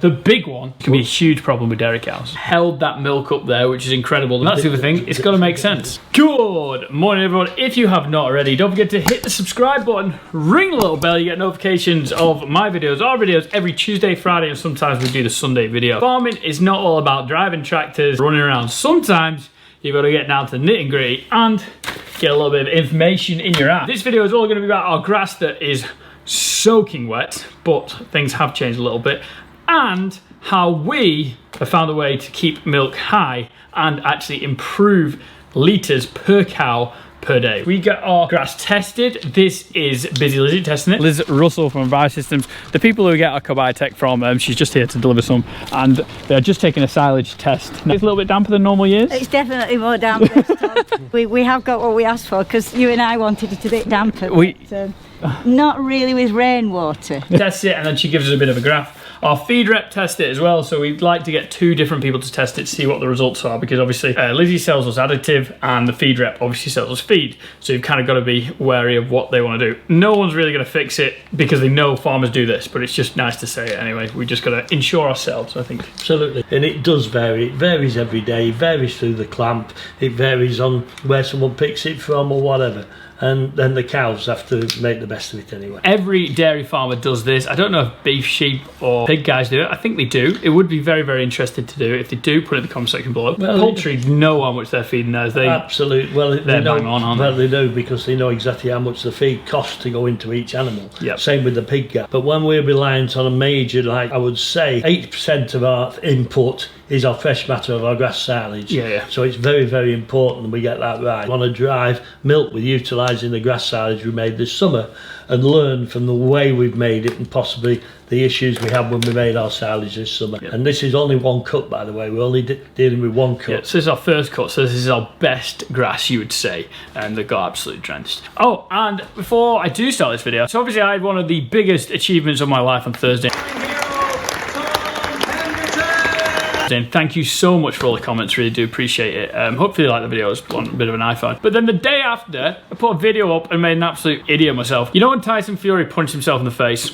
The big one can be a huge problem with dairy cows. Held that milk up there, which is incredible. And that's the other thing, it's got to make sense. Good morning, everyone. If you have not already, don't forget to hit the subscribe button, ring the little bell, you get notifications of my videos, our videos every Tuesday, Friday, and sometimes we do the Sunday video. Farming is not all about driving tractors, running around. Sometimes you've got to get down to the nitty gritty and get a little bit of information in your app. This video is all going to be about our grass that is soaking wet, but things have changed a little bit, and how we have found a way to keep milk high and actually improve litres per cow per day. We got our grass tested. This is Busy Lizzie testing it. Liz Russell from Biosystems, the people who we get our Cobiotech from, she's just here to deliver some, and they're just taking a silage test. It's a little bit damper than normal years? It's definitely more damp this time. we have got what we asked for, because you and I wanted it a bit damper. Not really with rainwater. Test it, and then she gives us a bit of a graph. Our feed rep test it as well, so we'd like to get 2 different people to test it to see what the results are, because obviously Lizzie sells us additive and the feed rep obviously sells us feed, so you've kind of got to be wary of what they want to do. No one's really going to fix it because they know farmers do this, but it's just nice to say it anyway. We just got to insure ourselves, I think. Absolutely, and it does vary. It varies every day, it varies through the clamp, it varies on where someone picks it from or whatever. And then the cows have to make the best of it anyway. Every dairy farmer does this. I don't know if beef, sheep or pig guys do it. I think they do. It would be very, very interested to do it. If they do, put it in the comment section below. Well, poultry know how much they're feeding theirs. Absolutely. Well, they're bang on, aren't they? Well, they do, because they know exactly how much the feed costs to go into each animal. Yep. Same with the pig guy. But when we're reliant on a major, like I would say, 80% of our input is our fresh matter of our grass silage. Yeah. So it's very, very important that we get that right. We want to drive milk with utilising the grass silage we made this summer and learn from the way we've made it and possibly the issues we had when we made our silage this summer. Yep. And this is only 1 cut, by the way. We're only dealing with 1 cut. Yeah, so this is our first cut, so this is our best grass, you would say, and they got absolutely drenched. Oh, and before I do start this video, so obviously I had one of the biggest achievements of my life on Thursday. Thank you so much for all the comments, really do appreciate it. Hopefully you like the video, it was on a bit of an iPhone. But then the day after, I put a video up and made an absolute idiot of myself. You know when Tyson Fury punched himself in the face?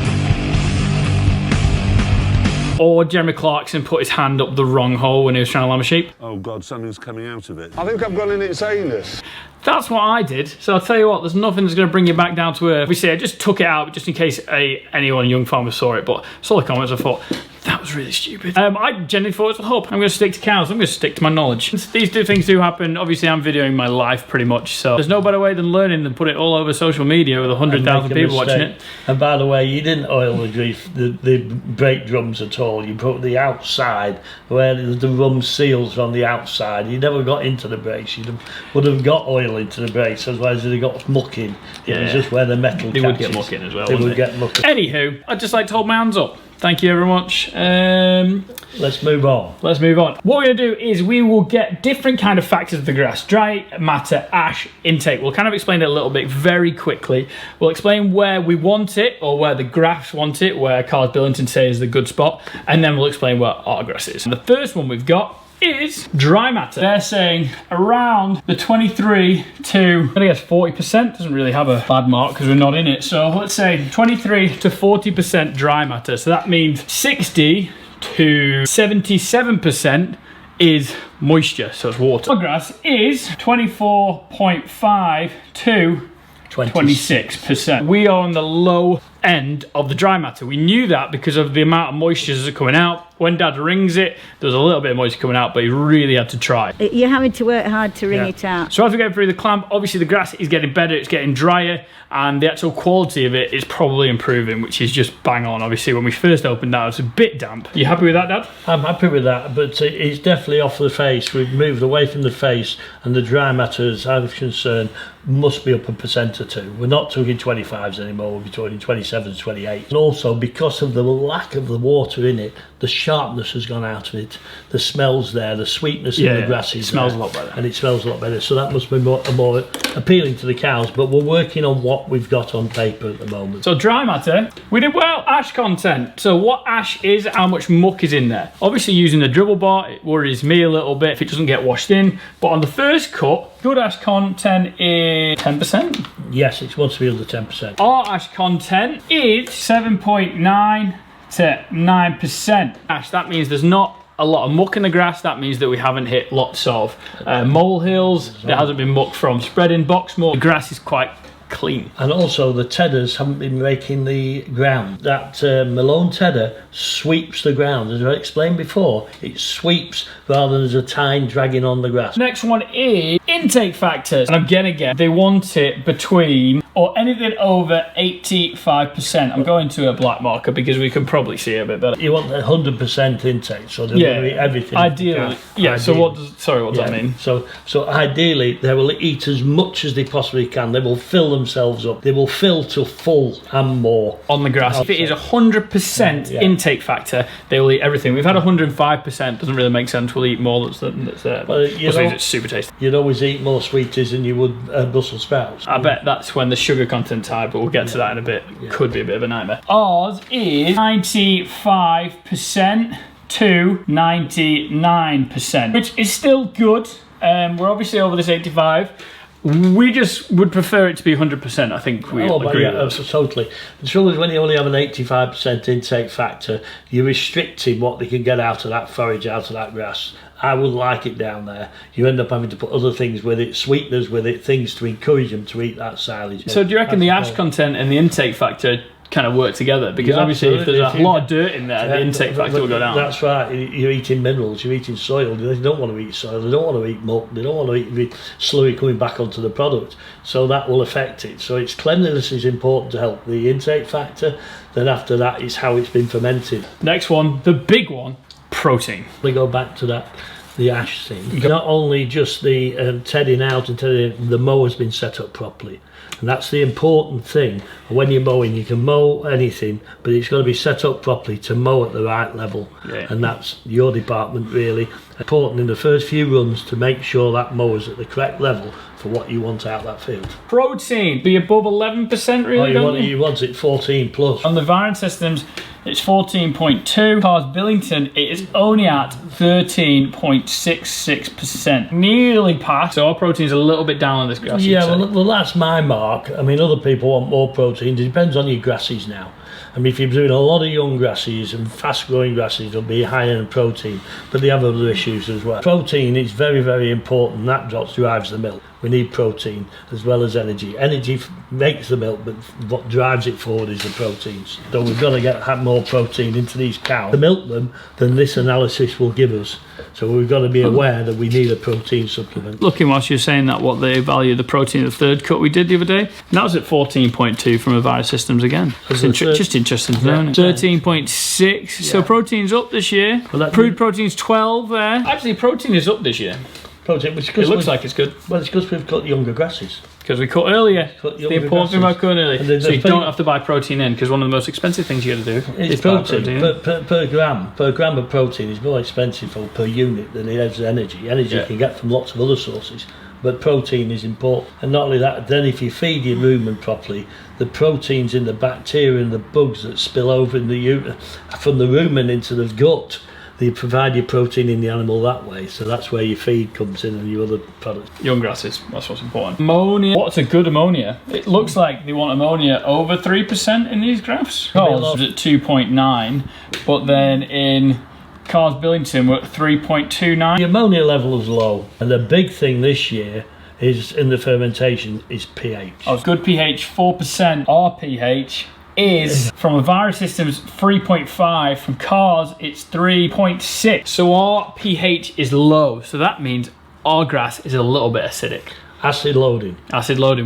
Or Jeremy Clarkson put his hand up the wrong hole when he was trying to lamb a sheep? Oh God, something's coming out of it. I think I've gone in its anus. That's what I did. So I'll tell you what, there's nothing that's going to bring you back down to earth. Obviously, I just took it out just in case anyone young farmer saw it, but saw the comments, I thought, that was really stupid. I genuinely thought, I'm going to stick to cows. I'm going to stick to my knowledge. These things do happen. Obviously, I'm videoing my life pretty much, so there's no better way than learning than put it all over social media with 100,000 people watching it. And by the way, you didn't oil the brake drums at all. You put the outside where the rum seals on the outside. You never got into the brakes. You would have got oil into the brakes, otherwise they got muck in. It was just where the metal catches. They would get muck in as well. They would get muck in. Anywho, I'd just like to hold my hands up. Thank you very much. Let's move on. Let's move on. What we're going to do is we will get different kind of factors of the grass. Dry matter, ash, intake. We'll kind of explain it a little bit very quickly. We'll explain where we want it, or where the graphs want it, where Carl Billington says is the good spot, and then we'll explain where our grass is. And the first one we've got is dry matter. They're saying around the 23 to, I guess 40%. Doesn't really have a bad mark because we're not in it. So let's say 23 to 40% dry matter. So that means 60 to 77% is moisture, so it's water. Our grass is 24.5 to 26%. We are on the low end of the dry matter. We knew that because of the amount of moisture that's coming out. When Dad rings it, there was a little bit of moisture coming out, but he really had to try. You're having to work hard to wring it out. So as we go through the clamp, obviously the grass is getting better, it's getting drier, and the actual quality of it is probably improving, which is just bang on. Obviously, when we first opened that, it was a bit damp. You happy with that, Dad? I'm happy with that, but it's definitely off the face. We've moved away from the face, and the dry matter, as I'm concerned, must be up a % or 2. We're not talking 25s anymore, we're talking 27s, 28. And also, because of the lack of the water in it, the sharpness has gone out of it. The smell's there, the sweetness in the grass is smells a lot better. And it smells a lot better. So that must be more appealing to the cows, but we're working on what we've got on paper at the moment. So dry matter, we did well. Ash content. So what ash is, how much muck is in there. Obviously using the dribble bar, it worries me a little bit if it doesn't get washed in, but on the first cut, good ash content is 10%. Yes, it wants to be under 10%. Our ash content is 7.9 to 9%. Ash, that means there's not a lot of muck in the grass. That means that we haven't hit lots of molehills. There hasn't been muck from spreading box muck. The grass is quite clean. And also the tedders haven't been raking the ground. That Malone tedder sweeps the ground. As I explained before, it sweeps rather than as a tine dragging on the grass. Next one is intake factors. And again, they want it between or anything over 85%. I'm going to a black marker because we can probably see it a bit better. You want 100% intake, so they'll eat everything. Ideally. Yeah, ideally. So what does that mean? So ideally they will eat as much as they possibly can. They will fill themselves up. They will fill to full and more. On the grass. If it is 100% intake factor, they will eat everything. We've had 105%, doesn't really make sense. We'll eat more that's there. Well, it's super tasty. You'd always eat more sweeties than you would Brussels sprouts. I bet that's when the sugar content's high, but we'll get to that in a bit. Could be a bit of a nightmare. Ours is 95% to 99%, which is still good. We're obviously over this 85. We just would prefer it to be 100%. I think we agree with that. Totally. The trouble is when you only have an 85% intake factor, you're restricting what they can get out of that forage, out of that grass. I would like it down there. You end up having to put other things with it, sweeteners with it, things to encourage them to eat that silage. So do you reckon the ash content and the intake factor kind of work together? Because obviously if there's a lot of dirt in there, the intake factor will go down. That's right. You're eating minerals, you're eating soil. They don't want to eat soil, they don't want to eat muck, they don't want to eat slurry coming back onto the product. So that will affect it. So its cleanliness is important to help the intake factor. Then after that, it's how it's been fermented. Next one, the big one, protein. We go back to that, the ash thing. Not only just the tedding out and tedding, the mower's been set up properly. And that's the important thing. When you're mowing, you can mow anything, but it's got to be set up properly to mow at the right level. Yeah. And that's your department really. Important in the first few runs to make sure that mower's at the correct level for what you want out that field. Protein, be above 11% really, you want it 14 plus. On the Viron systems, it's 14.2. Cars Billington, it is only at 13.66%. Nearly past. So our protein's a little bit down on this grass. Yeah, well that's my mark. I mean, other people want more protein. It depends on your grasses now. I mean, if you're doing a lot of young grasses and fast-growing grasses, they'll be higher in protein, but they have other issues as well. Protein is very, very important. That drives the milk. We need protein as well as energy. Energy makes the milk, but what drives it forward is the proteins. So we've got to have more protein into these cows to milk them than this analysis will give us. So we've got to be aware that we need a protein supplement. Looking whilst you're saying that, what they value the protein of the third cut we did the other day, and that was at 14.2 from Avira Systems again. It's just interesting to know. 13.6. So protein's up this year. Crude protein's 12 there. Actually, protein is up this year. Protein, it looks like it's good. Well, it's because we've cut younger grasses. Because we cut earlier. The important thing about cutting early. So you don't have to buy protein in, because one of the most expensive things you got to do is protein. Per gram of protein is more expensive per unit than it is energy. Energy you can get from lots of other sources, but protein is important. And not only that, then if you feed your rumen properly, the proteins in the bacteria and the bugs that spill over in from the rumen into the gut, they provide your protein in the animal that way. So that's where your feed comes in and your other products. Young grasses, that's what's important. Ammonia. What's a good ammonia? It looks like they want ammonia over 3% in these graphs. Cars at 2.9, but then in Cars Billington we're at 3.29. The ammonia level is low, and the big thing this year is in the fermentation is pH. Good pH, 4%. Our pH is from Avira Systems 3.5, from Cars it's 3.6. So our pH is low, so that means our grass is a little bit acidic. Acid loading,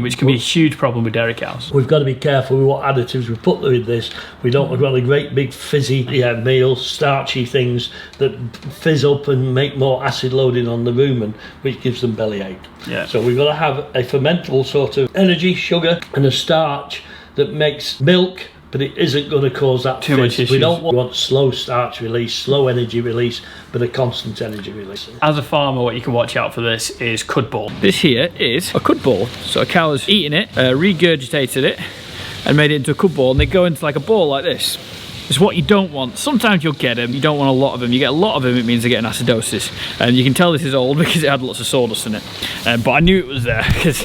which can be a huge problem with dairy cows. We've got to be careful with what additives we put with this. We don't want a great big fizzy meal, starchy things that fizz up and make more acid loading on the rumen, which gives them bellyache. Yeah. So we've got to have a fermentable sort of energy, sugar, and a starch that makes milk, but it isn't going to cause that too much issues. We don't want slow starch release, slow energy release, but a constant energy release. As a farmer, what you can watch out for this is cud ball. This here is a cud ball. So a cow has eaten it, regurgitated it, and made it into a cud ball, and they go into like a ball like this. It's what you don't want. Sometimes you'll get them, you don't want a lot of them. You get a lot of them, it means they're getting acidosis. And you can tell this is old because it had lots of sawdust in it. But I knew it was there because,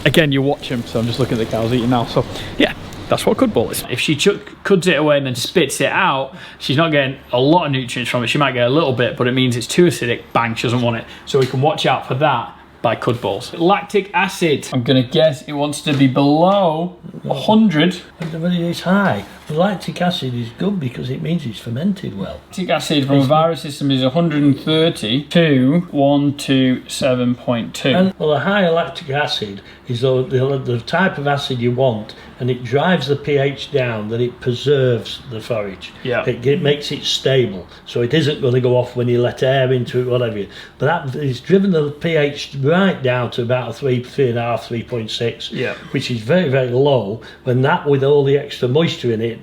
again, you watch them. So I'm just looking at the cows eating now. So yeah, That's what cud ball is. If she cuds it away and then spits it out, she's not getting a lot of nutrients from it. She might get a little bit, but it means it's too acidic. Bang, she doesn't want it. So we can watch out for that by cud balls. Lactic acid, I'm gonna guess it wants to be below 100. But it's high. The lactic acid is good because it means it's fermented well. Lactic acid from a virus system is 130 to 127.2. And well, a higher lactic acid is the type of acid you want, and it drives the pH down, that it preserves the forage. Yeah. It makes it stable, so it isn't going to go off when you let air into it, whatever. But that it's driven the pH right down to about a 3.5, 3.6, yeah, which is very, very low. When that, with all the extra moisture in it,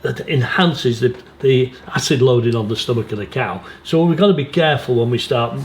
that enhances the acid loading on the stomach of the cow. So we've got to be careful when we start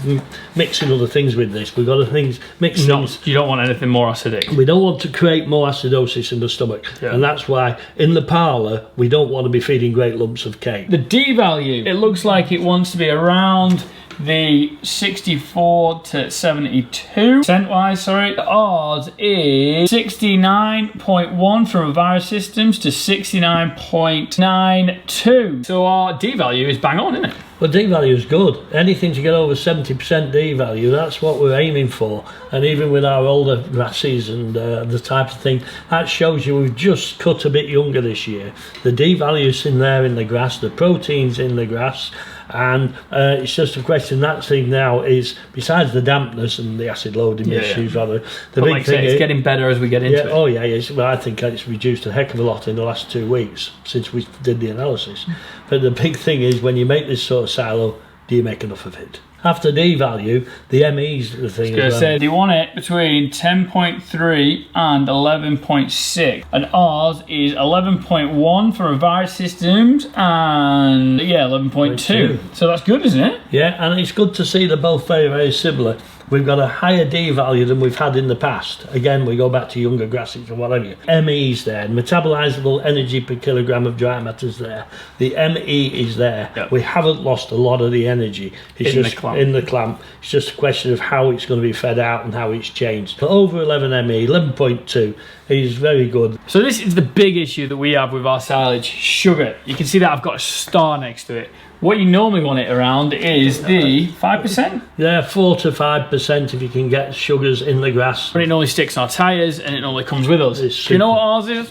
mixing other things with this. We've got to mix things. You don't want anything more acidic. We don't want to create more acidosis in the stomach, and that's why in the parlour we don't want to be feeding great lumps of cake. The D value, it looks like it wants to be around the 64 to 72% wise, sorry. Ours is 69.1 from virus systems to 69.92. So our D value is bang on, isn't it? Well, D value is good. Anything to get over 70% D value, that's what we're aiming for. And even with our older grasses and the type of thing, that shows you we've just cut a bit younger this year. The D value's in there in the grass, the protein's in the grass, and it's just a question. That thing now is, besides the dampness and the acid loading issues, rather, the big thing it's getting better as we get into it. Oh yeah, yes. Well, I think it's reduced a heck of a lot in the last 2 weeks since we did the analysis. But the big thing is, when you make this sort of silo, do you make enough of it? After D value, the ME's the thing as well. So they want it between 10.3 and 11.6, and ours is 11.1 for virus systems, and 11.2. So that's good, isn't it? Yeah, and it's good to see they're both very, very similar. We've got a higher D value than we've had in the past. Again, we go back to younger grasses or whatever. ME's there, metabolizable energy per kilogram of dry matter's there. The ME is there. Yep. We haven't lost a lot of the energy. It's just in the clamp. It's just a question of how it's going to be fed out and how it's changed. But over 11 ME, 11.2 is very good. So this is the big issue that we have with our silage: sugar. You can see that I've got a star next to it. What you normally want it around is the 5%? Yeah, 4 to 5% if you can get sugars in the grass. But it normally sticks on our tyres and it normally comes with us. Do you know what ours is?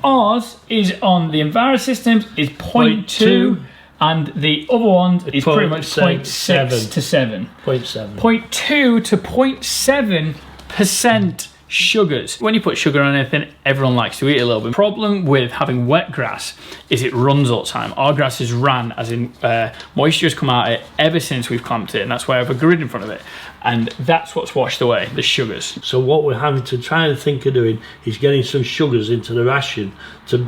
Ours is on the Enquiries systems is 0.2, and the other one is pretty much 0.6 to 7. 0.7. 0.2 to 0.7% sugars. When you put sugar on anything, everyone likes to eat a little bit. The problem with having wet grass is it runs all the time. Our grass is ran, as in moisture has come out of it ever since we've clamped it, and that's why I have a grid in front of it. And that's what's washed away, the sugars. So what we're having to try and think of doing is getting some sugars into the ration to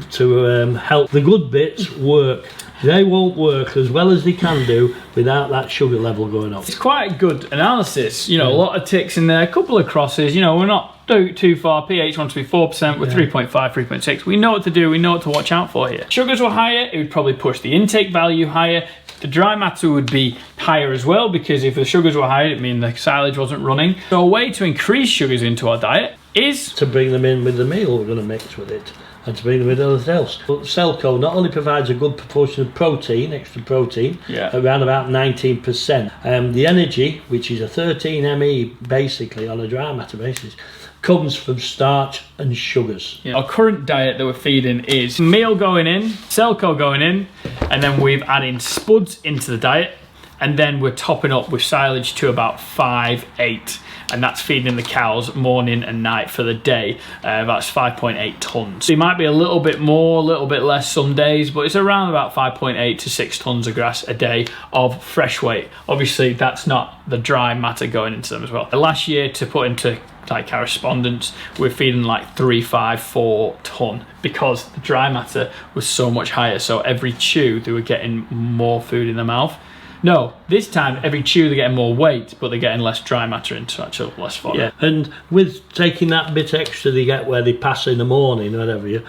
help the good bits work. They won't work as well as they can do without that sugar level going up. It's quite a good analysis. You know, a lot of ticks in there, a couple of crosses. You know, we're not too far. pH wants to be 4%, we're 3.5, 3.6. We know what to do, we know what to watch out for here. Sugars were higher, it would probably push the intake value higher. The dry matter would be higher as well, because if the sugars were higher, it means the silage wasn't running. So a way to increase sugars into our diet is to bring them in with the meal we're going to mix with it, and to bring them with everything else. But Selco not only provides a good proportion of protein, extra protein, around about 19%. The energy, which is a 13 ME basically on a dry matter basis, comes from starch and sugars. Our current diet that we're feeding is meal going in, Selco going in, and then we've added spuds into the diet, and then we're topping up with silage to about 5-8, and that's feeding the cows morning and night for the day. That's 5.8 tons. It might be a little bit more, a little bit less some days, but it's around about 5.8 to 6 tons of grass a day of fresh weight. Obviously that's not the dry matter going into them as well. Last year, to put into like correspondence, we're feeding like 3-4 ton because the dry matter was so much higher. So every chew they were getting more food in their mouth. No, this time every chew they're getting more weight, but they're getting less dry matter into actual less fodder. Yeah, and with taking that bit extra they get where they pass in the morning or whatever,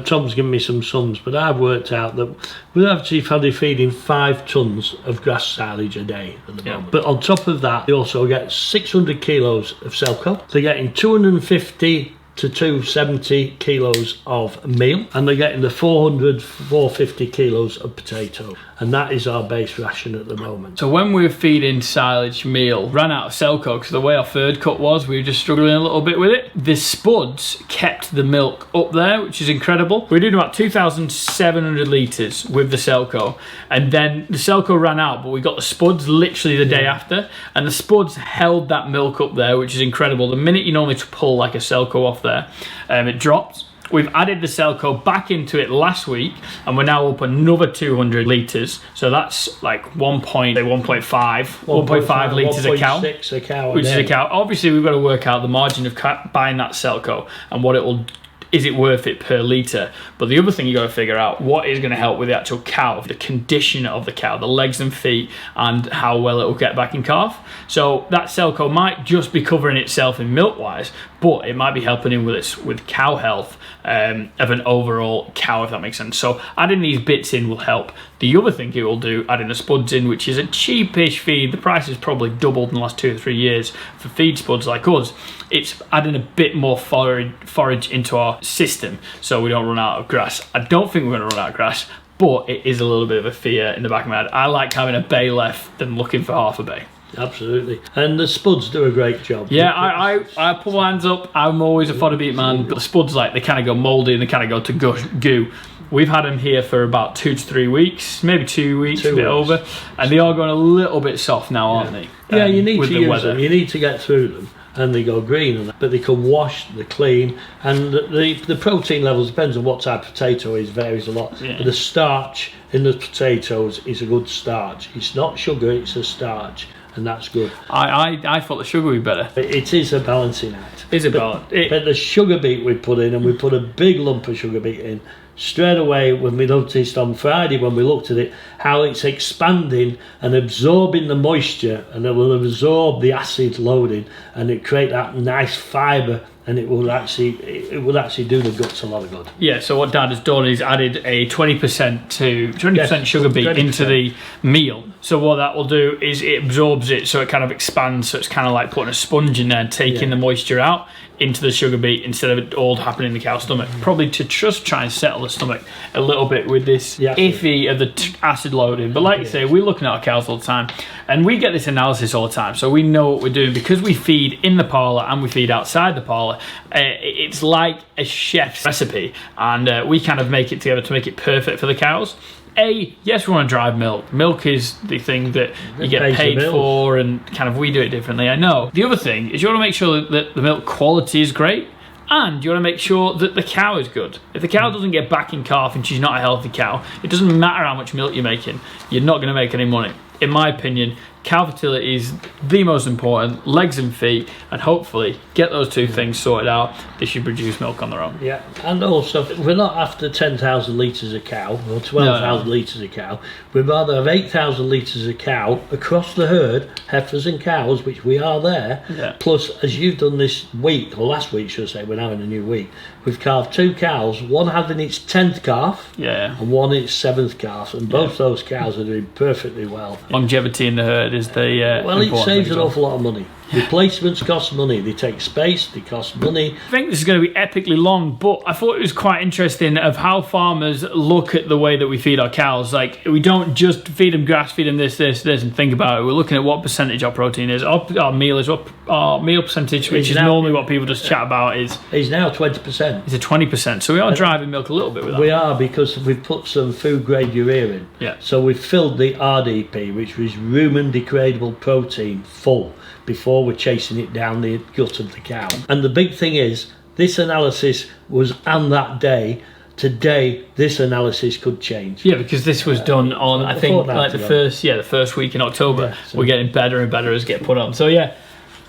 Tom's given me some sums, but I've worked out that we're actually probably feeding 5 tons of grass silage a day at the moment. But on top of that, they also get 600 kilos of Selco. They're getting 250 to 270 kilos of meal, and they're getting the 400, 450 kilos of potato, and that is our base ration at the moment. So when we were feeding silage meal, ran out of Selco because the way our third cut was, we were just struggling a little bit with it. The spuds kept the milk up there, which is incredible. We were doing about 2,700 litres with the Selco, and then the Selco ran out, but we got the spuds literally the day after, and the spuds held that milk up there, which is incredible. The minute you normally pull like a Selco off there, it drops. We've added the Selco back into it last week, and we're now up another 200 litres. So that's like 1.5 litres a cow. 1.6 a cow. Which is a cow. Obviously, we've got to work out the margin of buying that Selco and what it will. Is it worth it per litre? But the other thing you got to figure out, what is going to help with the actual cow, the condition of the cow, the legs and feet, and how well it will get back in calf. So that Selco might just be covering itself in milk wise, but it might be helping him with cow health of an overall cow, if that makes sense. So adding these bits in will help. The other thing it will do, adding the spuds in, which is a cheapish feed. The price has probably doubled in the last 2 or 3 years for feed spuds like us. It's adding a bit more forage into our system so we don't run out of grass. I don't think we're going to run out of grass, but it is a little bit of a fear in the back of my head. I like having a bay left than looking for half a bay. Absolutely. And the spuds do a great job. Yeah, I put my hands up. I'm always a fodder beat man, but the spuds, like, they kind of go mouldy and they kind of go to goo. We've had them here for about 2 to 3 weeks, maybe 2 weeks, a bit over, and they are going a little bit soft now, aren't they? Yeah, you need to use them. You need to get through them, and they go green, but they can wash, they're clean, and the protein levels, depends on what type of potato it is, varies a lot. Yeah. But the starch in the potatoes is a good starch. It's not sugar, it's a starch, and that's good. I thought the sugar would be better. It is a balancing act. It's a balance. But the sugar beet we put in, and we put a big lump of sugar beet in, straight away when we noticed on Friday when we looked at it, how it's expanding and absorbing the moisture, and it will absorb the acid loading, and it create that nice fibre, and it will actually do the guts a lot of good. Yeah, so what Dad has done is added a 20% sugar beet 20%. into the meal. So what that will do is it absorbs it, so it kind of expands, so it's kind of like putting a sponge in there and taking the moisture out into the sugar beet instead of it all happening in the cow's stomach. Probably to just try and settle the stomach a little bit with this iffy of the acid loading. But like you say, we're looking at our cows all the time, and we get this analysis all the time, so we know what we're doing because we feed in the parlour and we feed outside the parlour. It's like a chef's recipe, and we kind of make it together to make it perfect for the cows. Yes, we want to drive milk. Milk is the thing that you get paid for, and kind of we do it differently, I know. The other thing is you want to make sure that the milk quality is great, and you want to make sure that the cow is good. If the cow doesn't get back in calf and she's not a healthy cow, it doesn't matter how much milk you're making, you're not going to make any money. In my opinion, cow fertility is the most important, legs and feet, and hopefully get those two things sorted out. They should produce milk on their own. Yeah, and also we're not after 10,000 litres a cow or 12,000 litres a cow. We'd rather have 8,000 litres a cow across the herd, heifers and cows, which we are there. Yeah. Plus, as you've done this week, or last week should I say, we're now in a new week, we've calved 2 cows, one having its 10th calf and one its 7th calf, and both those cows are doing perfectly well. Longevity in the herd is the well, it saves an awful lot of money. Replacements cost money, they take space, they cost money. I think this is going to be epically long, but I thought it was quite interesting of how farmers look at the way that we feed our cows. Like, we don't just feed them grass, feed them this, and think about it. We're looking at what percentage our protein is, our meal is, what our meal percentage, which is normally what people just chat about, is now 20%. It's a 20%, so we are driving milk a little bit with that. We are, because we've put some food grade urea in. Yeah. So we've filled the RDP, which was rumen degradable protein, full, before we're chasing it down the gut of the cow. And the big thing is, this analysis was on that day. Today, this analysis could change. Yeah, because this was done on, I think, like the first week in October. Yeah, so we're getting better and better as it get put on. So yeah,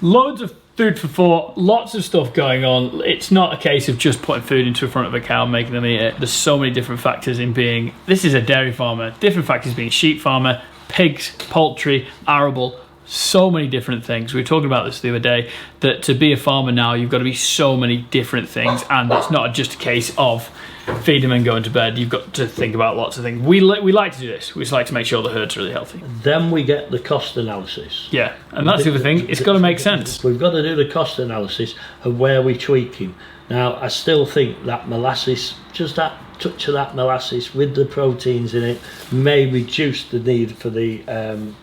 loads of food for thought, lots of stuff going on. It's not a case of just putting food into the front of a cow and making them eat it. There's so many different factors in being, this is a dairy farmer, different factors being sheep farmer, pigs, poultry, arable, so many different things. We were talking about this the other day, that to be a farmer now, you've got to be so many different things, and it's not just a case of feed them and going to bed, you've got to think about lots of things. We like to do this. We just like to make sure the herd's really healthy. Then we get the cost analysis. Yeah, and that's the other thing. It's got to make sense. We've got to do the cost analysis of where we're tweaking. Now, I still think that molasses, just that touch of that molasses with the proteins in it, may reduce the need for the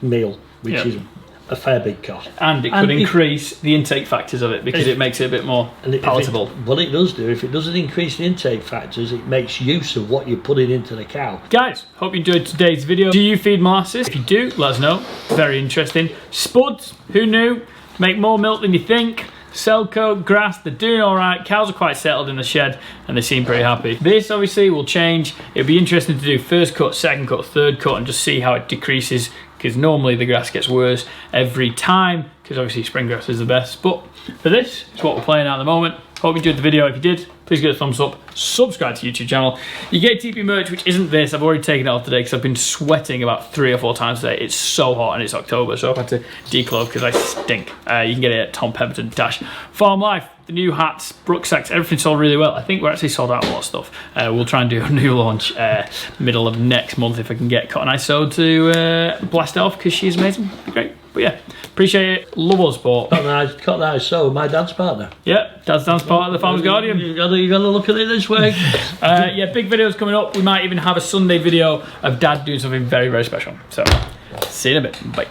meal, which is a fair big cost. And it could increase the intake factors of it because it makes it a bit more palatable. What it does do, if it doesn't increase the intake factors, it makes use of what you're putting into the cow. Guys, hope you enjoyed today's video. Do you feed molasses? If you do, let us know. Very interesting. Spuds, who knew? Make more milk than you think. Selco, grass, they're doing all right. Cows are quite settled in the shed and they seem pretty happy. This obviously will change. It'll be interesting to do first cut, second cut, third cut and just see how it decreases, because normally the grass gets worse every time, because obviously spring grass is the best. But for this, it's what we're playing at the moment. Hope you enjoyed the video. If you did, please give it a thumbs up. Subscribe to the YouTube channel. You get TP merch, which isn't this. I've already taken it off today because I've been sweating about 3 or 4 times today. It's so hot and it's October, so I've had to declothe because I stink. You can get it at Tom Pemberton Farm Life. The new hats, rucksacks, everything sold really well. I think we're actually sold out a lot of stuff. We'll try and do a new launch middle of next month if I can get Cotton Eye Sew to blast off, because she's amazing. It'd be great. But yeah, appreciate it. Love all the support. Cotton Eye Sew, my dad's partner. Yeah, dad's dance part of the Farmer's Guardian. You got to look at it this way. Yeah, big videos coming up. We might even have a Sunday video of Dad doing something very, very special. So, see you in a bit. Bye.